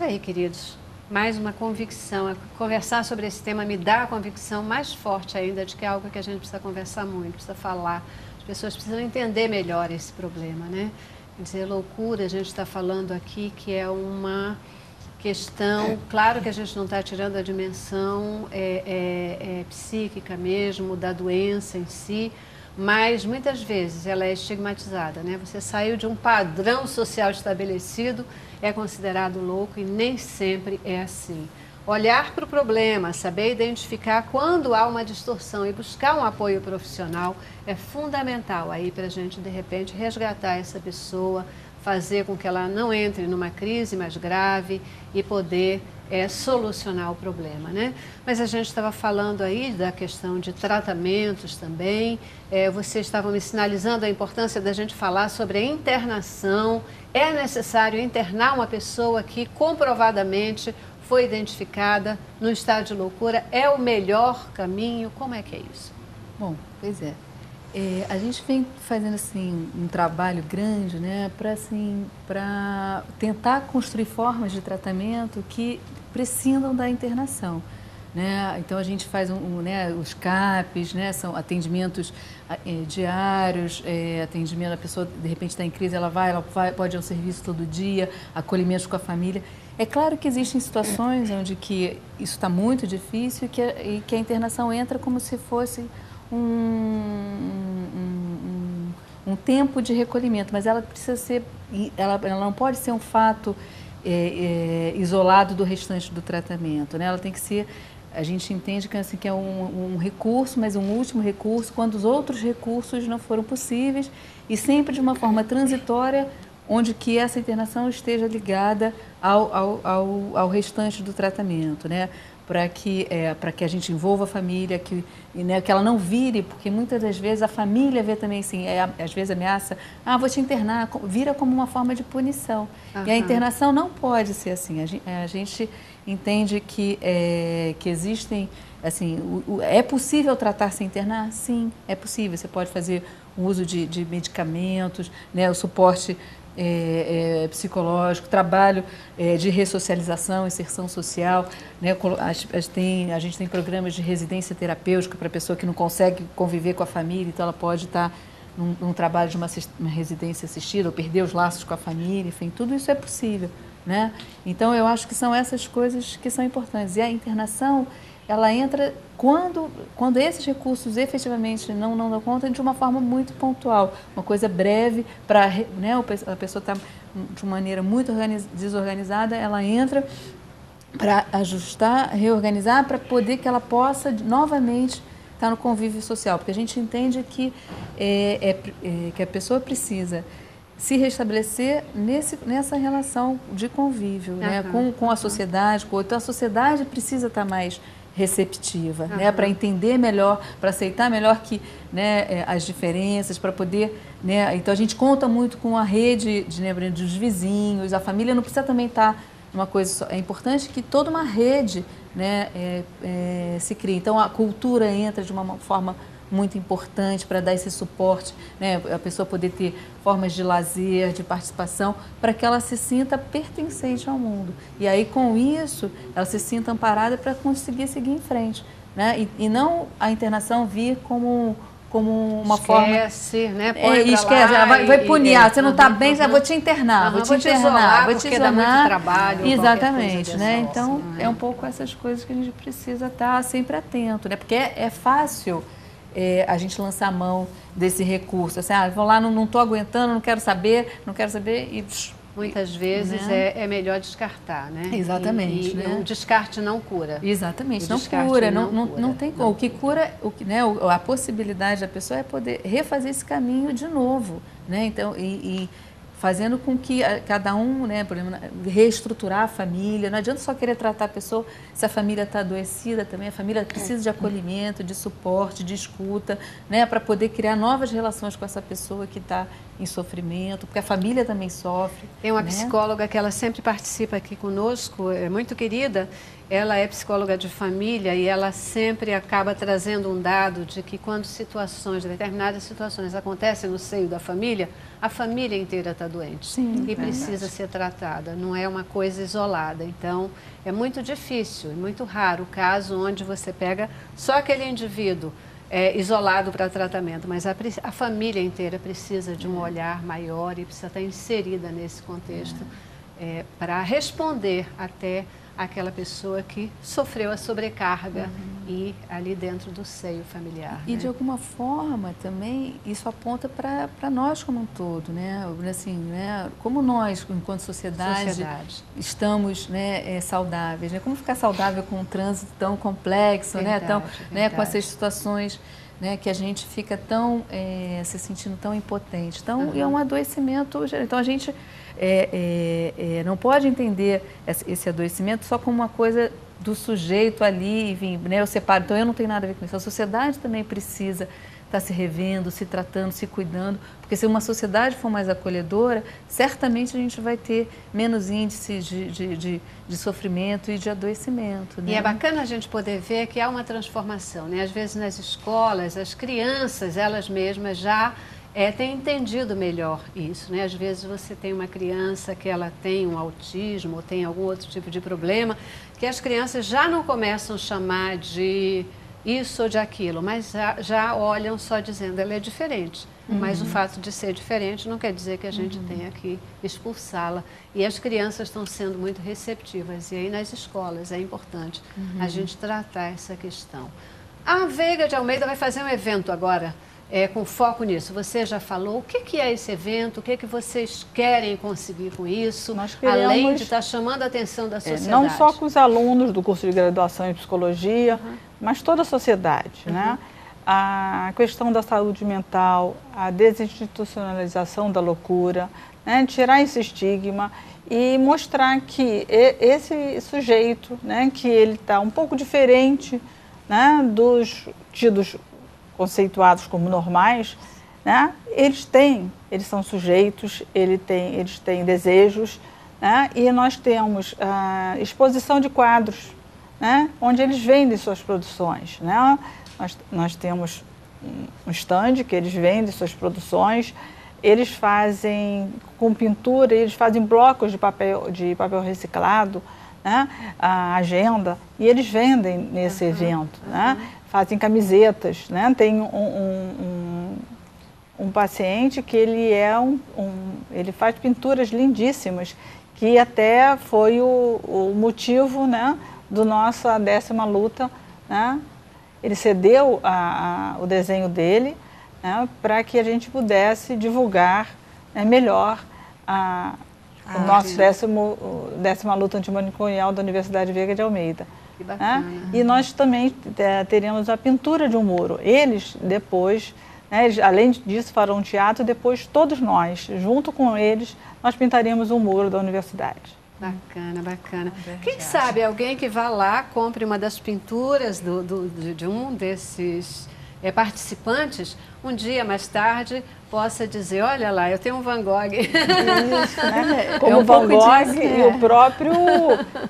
aí, queridos. Mais uma convicção. Conversar sobre esse tema me dá a convicção mais forte ainda de que é algo que a gente precisa conversar muito, precisa falar. As pessoas precisam entender melhor esse problema, né? Quer dizer, loucura, a gente está falando aqui que é uma questão, claro que a gente não está tirando a dimensão psíquica mesmo, da doença em si, mas muitas vezes ela é estigmatizada, né? Você saiu de um padrão social estabelecido, é considerado louco e nem sempre é assim. Olhar para o problema, saber identificar quando há uma distorção e buscar um apoio profissional é fundamental aí para a gente, de repente, resgatar essa pessoa, fazer com que ela não entre numa crise mais grave e poder solucionar o problema, né? Mas a gente estava falando aí da questão de tratamentos também, vocês estavam me sinalizando a importância da gente falar sobre a internação. É necessário internar uma pessoa que comprovadamente foi identificada no estado de loucura? É o melhor caminho? Como é que é isso? Bom, pois é. A gente vem fazendo assim um trabalho grande, né, para tentar construir formas de tratamento que prescindam da internação, né? Então a gente faz os CAPs, né, são atendimentos diários, atendimento, a pessoa de repente está em crise, ela pode ir ao serviço todo dia, acolhimento com a família. É claro que existem situações onde que isso está muito difícil e que a internação entra como se fosse um tempo de recolhimento, mas ela precisa ser, ela não pode ser um fato isolado do restante do tratamento, né? Ela tem que ser, a gente entende que, assim, que é um recurso, mas um último recurso quando os outros recursos não foram possíveis e sempre de uma forma transitória, onde que essa internação esteja ligada ao restante do tratamento, né? Para que a gente envolva a família, que ela não vire, porque muitas das vezes a família vê também assim, às vezes ameaça, vou te internar, vira como uma forma de punição. Uhum. E a internação não pode ser assim. A gente entende que existem, assim, é possível tratar sem internar? Sim, é possível. Você pode fazer o uso de medicamentos, né, o suporte psicológico, trabalho de ressocialização, inserção social, né? A gente tem programas de residência terapêutica para a pessoa que não consegue conviver com a família, então ela pode estar num trabalho de uma residência assistida ou perder os laços com a família, enfim, tudo isso é possível, né? Então eu acho que são essas coisas que são importantes. E a internação, ela entra quando esses recursos efetivamente não dão conta, de uma forma muito pontual, uma coisa breve, para, né, a pessoa está de uma maneira muito desorganizada, ela entra para ajustar, reorganizar, para poder que ela possa novamente estar no convívio social, porque a gente entende que a pessoa precisa se restabelecer nessa relação de convívio, uhum, né, com a sociedade, então a sociedade precisa estar mais receptiva, uhum, né, para entender melhor, para aceitar melhor as diferenças, para poder, né, então a gente conta muito com a rede dos vizinhos, a família não precisa também estar numa coisa só, é importante que toda uma rede, né, se crie, então a cultura entra de uma forma muito importante para dar esse suporte, né, a pessoa poder ter formas de lazer, de participação, para que ela se sinta pertencente ao mundo. E aí, com isso, ela se sinta amparada para conseguir seguir em frente, né? E não a internação vir como uma forma... Esquece, né? Esquece, ela vai punir, você não está bem, vou te internar, vou te internar, vou te isolar. Dá muito trabalho. Exatamente, né? Então, é um pouco essas coisas que a gente precisa estar sempre atento, né? Porque é fácil... a gente lançar a mão desse recurso, assim, vou lá, não estou aguentando, não quero saber e... Muitas vezes, né, é melhor descartar, né? Exatamente. O descarte não cura. Exatamente, não cura, não tem como. O que cura, a possibilidade da pessoa é poder refazer esse caminho de novo, né? Então, fazendo com que cada um, né, por exemplo, reestruturar a família. Não adianta só querer tratar a pessoa se a família está adoecida também. A família precisa de acolhimento, de suporte, de escuta, né, para poder criar novas relações com essa pessoa que está em sofrimento, porque a família também sofre. Tem uma né? psicóloga que ela sempre participa aqui conosco, é muito querida, ela é psicóloga de família e ela sempre acaba trazendo um dado de que quando determinadas situações acontecem no seio da família, a família inteira está doente. Sim, e precisa ser tratada, não é uma coisa isolada. Então, é muito difícil, é muito raro o caso onde você pega só aquele indivíduo isolado para tratamento, mas a família inteira precisa de um olhar maior e precisa estar inserida nesse contexto para responder até aquela pessoa que sofreu a sobrecarga e ali dentro do seio familiar. E de alguma forma também isso aponta para nós como um todo, né? Assim, né? Como nós, enquanto sociedade. Estamos, né, saudáveis, né? Como ficar saudável com um trânsito tão complexo, verdade, né? Tão, verdade. Né? Com essas situações, né, que a gente fica tão se sentindo tão impotente. Então, é um adoecimento. Então, a gente não pode entender esse adoecimento só como uma coisa do sujeito ali, enfim, né, eu separo. Então, eu não tenho nada a ver com isso. A sociedade também precisa estar se revendo, se tratando, se cuidando, porque se uma sociedade for mais acolhedora, certamente a gente vai ter menos índices de sofrimento e de adoecimento. Né? E é bacana a gente poder ver que há uma transformação, né? Às vezes nas escolas, as crianças, elas mesmas já têm entendido melhor isso, né? Às vezes você tem uma criança que ela tem um autismo ou tem algum outro tipo de problema, que as crianças já não começam a chamar de isso ou de aquilo, mas já olham só dizendo ela é diferente. Mas o fato de ser diferente não quer dizer que a gente tenha que expulsá-la. E as crianças estão sendo muito receptivas. E aí nas escolas é importante a gente tratar essa questão. A Veiga de Almeida vai fazer um evento agora com foco nisso. Você já falou o que é esse evento, o que vocês querem conseguir com isso, além de estar chamando a atenção da sociedade. Não só com os alunos do curso de graduação em psicologia, mas toda a sociedade, né? A questão da saúde mental, a desinstitucionalização da loucura, né? Tirar esse estigma e mostrar que esse sujeito, né, que ele está um pouco diferente, né, dos tidos conceituados como normais, né? Eles são sujeitos, eles têm desejos, né? E nós temos a exposição de quadros, né, onde eles vendem suas produções, né? Nós temos um stand que eles vendem suas produções, eles fazem com pintura, eles fazem blocos de papel reciclado, né, a agenda, e eles vendem nesse evento, né? Fazem camisetas, né? Tem um paciente que ele faz pinturas lindíssimas, que até foi o motivo, né, do nossa 10ª luta, né? Ele cedeu o desenho dele, né, para que a gente pudesse divulgar melhor o nosso 10ª luta antimanicomial da Universidade Veiga de Almeida. Que bacana. Né? E nós também teremos a pintura de um muro. Eles depois, né, além disso, farão um teatro, depois todos nós, junto com eles, nós pintaríamos um muro da universidade. Bacana, bacana. Quem sabe alguém que vá lá, compre uma das pinturas de um desses participantes, um dia mais tarde possa dizer, olha lá, eu tenho um Van Gogh. Isso, né? Como o Van Gogh e o próprio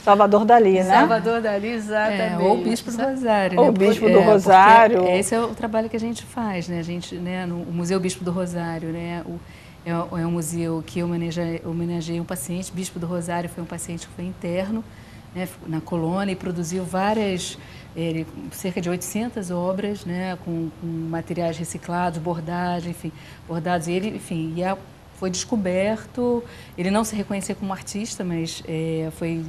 Salvador Dalí, né? Salvador Dalí, exatamente. Ou o Bispo do Rosário. Ou o Bispo do Rosário. Esse é o trabalho que a gente faz, né? A gente, né, no Museu Bispo do Rosário, né? É um museu que homenageia um paciente. Bispo do Rosário foi um paciente que foi interno, né, na colônia e produziu cerca de 800 obras, né, com materiais reciclados, bordados, e ele, foi descoberto. Ele não se reconhecia como artista, mas foi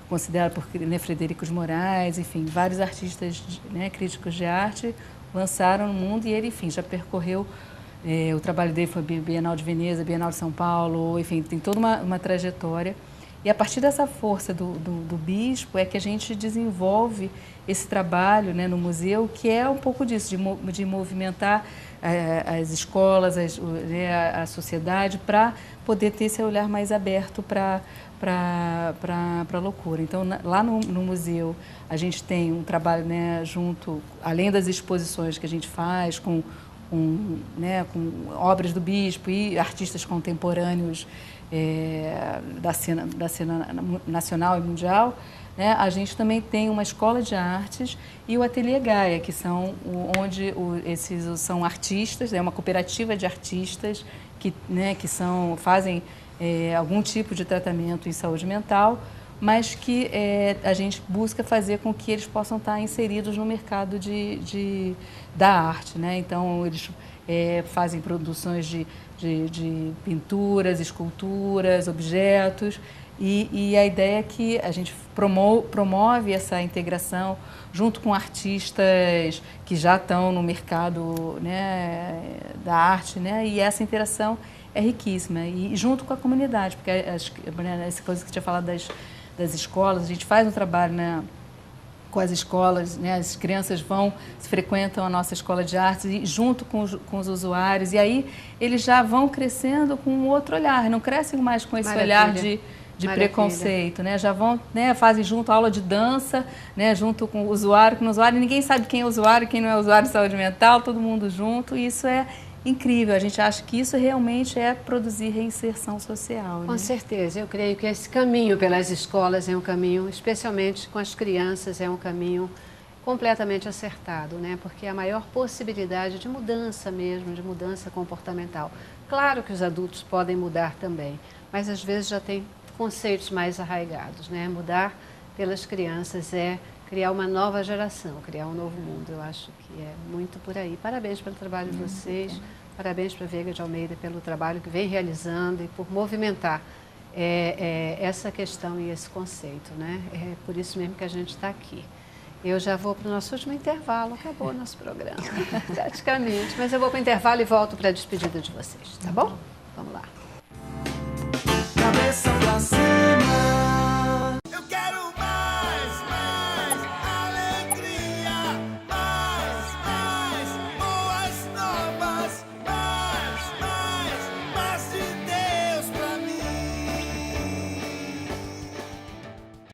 considerado por Frederico de Moraes, vários artistas, né, críticos de arte lançaram no mundo, e ele, já percorreu. O trabalho dele foi Bienal de Veneza, Bienal de São Paulo, tem toda uma trajetória. E a partir dessa força do bispo é que a gente desenvolve esse trabalho, né, no museu, que é um pouco disso, de movimentar as escolas, a sociedade, para poder ter esse olhar mais aberto para a loucura. Então, lá no museu, a gente tem um trabalho, né, junto, além das exposições que a gente faz com obras do bispo e artistas contemporâneos da cena nacional e mundial, né, a gente também tem uma escola de artes e o Ateliê Gaia, que são onde esses são artistas, é uma cooperativa de artistas que, né, que fazem algum tipo de tratamento em saúde mental, mas que a gente busca fazer com que eles possam estar inseridos no mercado da arte, né? Então, eles fazem produções de pinturas, esculturas, objetos, e a ideia é que a gente promove essa integração junto com artistas que já estão no mercado, né, da arte, né? E essa interação é riquíssima, e junto com a comunidade, porque essa coisa que você tinha falado das escolas, a gente faz um trabalho, né, com as escolas, né, as crianças frequentam a nossa escola de artes e junto com os usuários, e aí eles já vão crescendo com um outro olhar, não crescem mais com esse olhar de preconceito, né? Já vão, né, fazem junto aula de dança, né, junto com o usuário, e ninguém sabe quem é usuário, quem não é usuário de saúde mental, todo mundo junto, e isso é incrível. A gente acha que isso realmente é produzir reinserção social. Com né? certeza. Eu creio que esse caminho pelas escolas é um caminho, especialmente com as crianças, é um caminho completamente acertado, né? Porque é a maior possibilidade de mudança mesmo, de mudança comportamental. Claro que os adultos podem mudar também, mas às vezes já tem conceitos mais arraigados, né? Mudar pelas crianças é criar uma nova geração, criar um novo mundo. Eu acho que é muito por aí. Parabéns pelo trabalho de vocês, parabéns para a Veiga de Almeida pelo trabalho que vem realizando e por movimentar essa questão e esse conceito, né? É por isso mesmo que a gente está aqui. Eu já vou para o nosso último intervalo, acabou o nosso programa, praticamente. Mas eu vou para o intervalo e volto para a despedida de vocês, tá bom? Vamos lá. Cabeça pra cima.